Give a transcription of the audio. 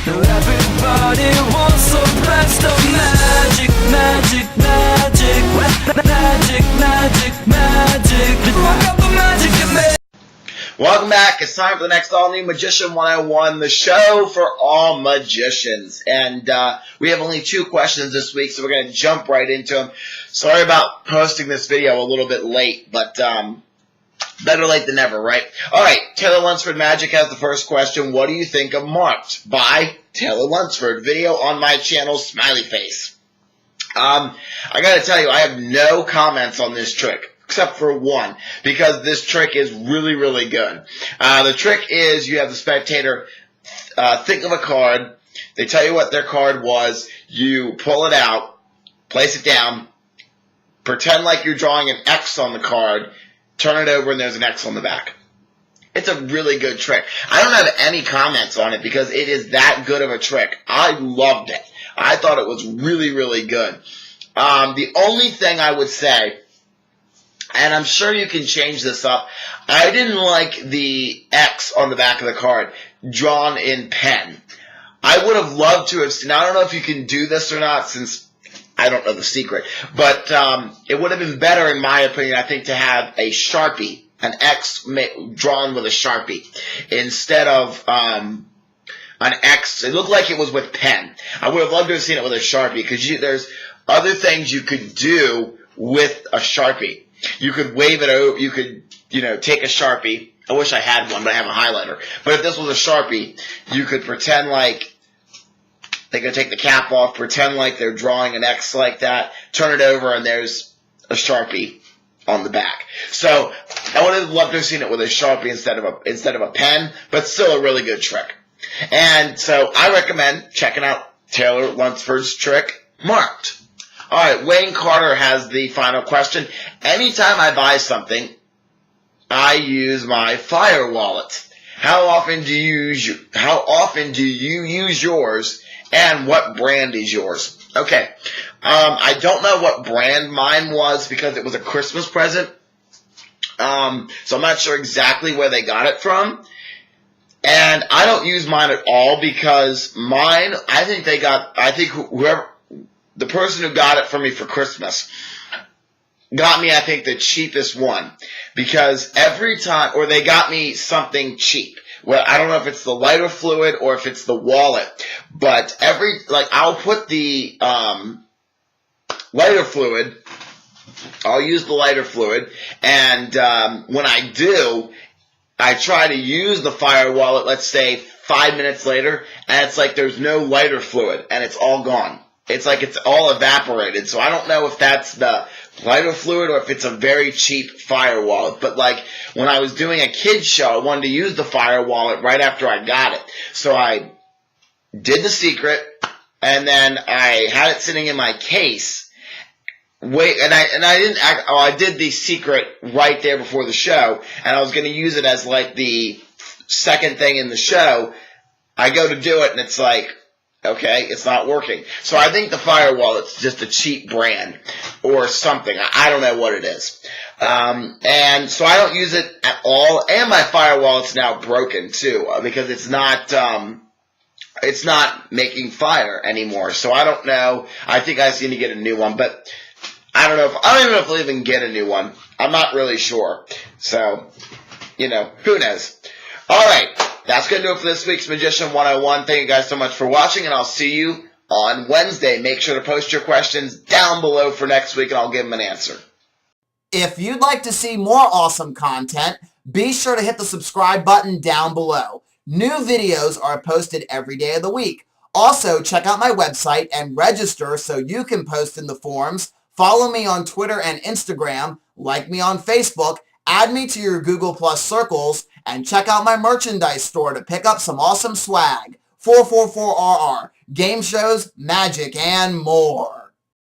Everybody wants some blast of magic, magic, magic, magic, magic, magic. Look up the magic you made. Welcome back. It's time for the next all-new Magician 101, the show for all magicians. And we have only 2 questions this week, so we're going to jump right into them. Sorry about posting this video a little bit late, but better late than never, right? All right, Taylor Lunsford Magic has the first question. What do you think of Marked by Taylor Lunsford? Video on my channel, Smiley Face. I got to tell you, I have no comments on this trick, except for one, because this trick is really, really good. The trick is you have the spectator think of a card. They tell you what their card was. You pull it out, place it down, pretend like you're drawing an X on the card, turn it over, and there's an X on the back. It's a really good trick. I don't have any comments on it because it is that good of a trick. I loved it. I thought it was really, really good. The only thing I would say, and I'm sure you can change this up, I didn't like the X on the back of the card drawn in pen. I would have loved to have seen, I don't know if you can do this or not since I don't know the secret, but it would have been better, in my opinion, I think, to have a Sharpie, an X drawn with a Sharpie, instead of an X. It looked like it was with pen. I would have loved to have seen it with a Sharpie, because there's other things you could do with a Sharpie. You could wave it over, you could, take a Sharpie. I wish I had one, but I have a highlighter. But if this was a Sharpie, you could pretend like they're going to take the cap off, pretend like they're drawing an X like that, turn it over, and there's a Sharpie on the back. So I would have loved to have seen it with a Sharpie instead of a pen, but still a really good trick. And so I recommend checking out Taylor Lunsford's trick, Marked. All right, Wayne Carter has the final question. Anytime I buy something, I use my Fire Wallet. How often do you use yours? And what brand is yours? Okay, I don't know what brand mine was because it was a Christmas present. So I'm not sure exactly where they got it from. And I don't use mine at all because mine, the person who got it for me for Christmas got me, I think, the cheapest one. Because every time, or they got me something cheap. Well, I don't know if it's the lighter fluid or if it's the wallet, but I'll put the lighter fluid, I'll use the lighter fluid, and when I do, I try to use the Fire Wallet, let's say 5 minutes later, and it's like there's no lighter fluid, and it's all gone. It's like it's all evaporated, so I don't know if that's the lighter fluid or if it's a very cheap Fire Wallet. But like when I was doing a kids show, I wanted to use the Fire Wallet right after I got it. So I did the secret, and then I had it sitting in my case. I did the secret right there before the show, and I was going to use it as like the second thing in the show. I go to do it, and it's like, okay, it's not working. So I think the Fire Wallet's just a cheap brand or something. I don't know what it is. And so I don't use it at all. And my Fire Wallet's now broken too because it's not making fire anymore. So I don't know. I think I just need to get a new one. But I don't even know if I'll even get a new one. I'm not really sure. So, who knows? All right. That's going to do it for this week's Magician 101. Thank you guys so much for watching, and I'll see you on Wednesday. Make sure to post your questions down below for next week, and I'll give them an answer. If you'd like to see more awesome content, be sure to hit the subscribe button down below. New videos are posted every day of the week. Also, check out my website and register so you can post in the forums. Follow me on Twitter and Instagram, like me on Facebook, add me to your Google Plus circles, and check out my merchandise store to pick up some awesome swag. 444RR, game shows, magic, and more.